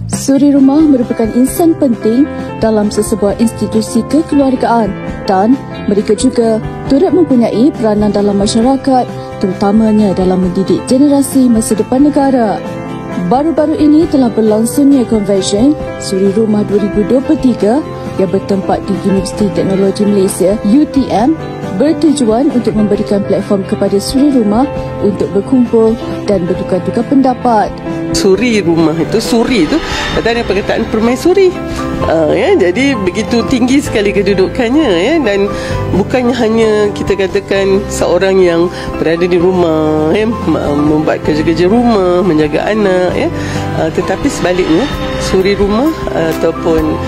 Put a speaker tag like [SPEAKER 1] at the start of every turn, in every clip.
[SPEAKER 1] Suri rumah merupakan insan penting dalam sesebuah institusi kekeluargaan dan mereka juga turut mempunyai peranan dalam masyarakat, terutamanya dalam mendidik generasi masa depan negara. Baru-baru ini telah berlangsungnya Convention Suri Rumah 2023 yang bertempat di Universiti Teknologi Malaysia UTM bertujuan untuk memberikan platform kepada suri rumah untuk berkumpul dan bertukar-tukar pendapat.
[SPEAKER 2] Suri rumah itu, suri itu datang dari perkataan permaisuri. Jadi begitu tinggi sekali kedudukannya, dan bukannya hanya kita katakan seorang yang berada di rumah, membuat kerja-kerja rumah, menjaga anak, tetapi sebaliknya suri rumah ataupun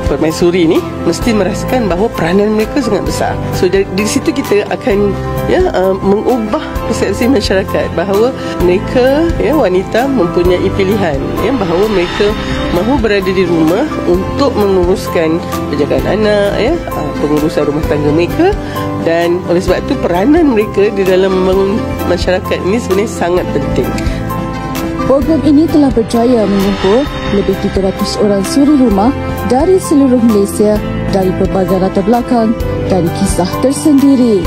[SPEAKER 2] permaisuri ini mesti merasakan bahawa peranan mereka sangat besar. So di situ kita akan mengubah persepsi masyarakat bahawa mereka wanita mempunyai pilihan, bahawa mereka mahu berada di rumah untuk menguruskan penjagaan anak, pengurusan rumah tangga mereka, dan oleh sebab itu peranan mereka di dalam membangun masyarakat ini sebenarnya sangat penting.
[SPEAKER 1] Program ini telah berjaya mengumpul lebih 300 orang suri rumah dari seluruh Malaysia dari pelbagai latar belakang dan kisah tersendiri.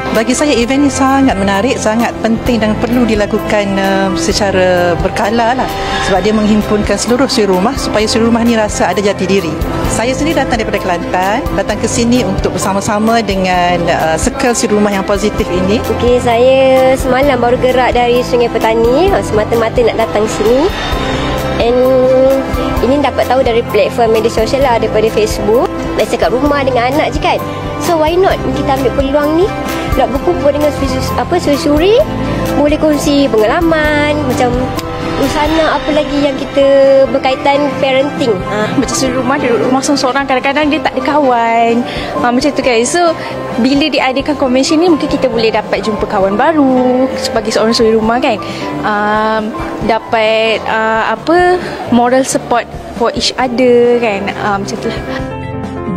[SPEAKER 3] Bagi saya, event ini sangat menarik, sangat penting dan perlu dilakukan secara berkala lah. Sebab dia menghimpunkan seluruh suri rumah supaya suri rumah ni rasa ada jati diri. Saya sendiri datang daripada Kelantan, datang ke sini untuk bersama-sama dengan circle suri rumah yang positif ini.
[SPEAKER 4] Okey, saya semalam baru gerak dari Sungai Petani, semata-mata nak datang sini. And ini dapat tahu dari platform media sosial lah, daripada Facebook. Biasa kat rumah dengan anak je kan. So why not kita ambil peluang ni nak berkumpul dengan suri-suri, boleh kongsi pengalaman, macam usana apa lagi yang kita berkaitan parenting.
[SPEAKER 5] Macam suri rumah, duduk rumah seorang-seorang, kadang-kadang dia tak ada kawan, macam tu kan. So bila diadakan convention ni, mungkin kita boleh dapat jumpa kawan baru sebagai seorang suri rumah kan. Dapat moral support for each other kan, macam tu lah.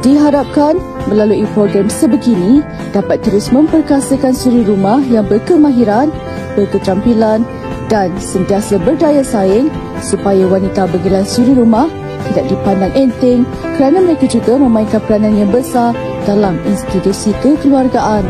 [SPEAKER 1] Diharapkan melalui program sebegini dapat terus memperkasakan suri rumah yang berkemahiran, berketerampilan dan sentiasa berdaya saing supaya wanita bergelar suri rumah tidak dipandang enteng kerana mereka juga memainkan peranan yang besar dalam institusi kekeluargaan.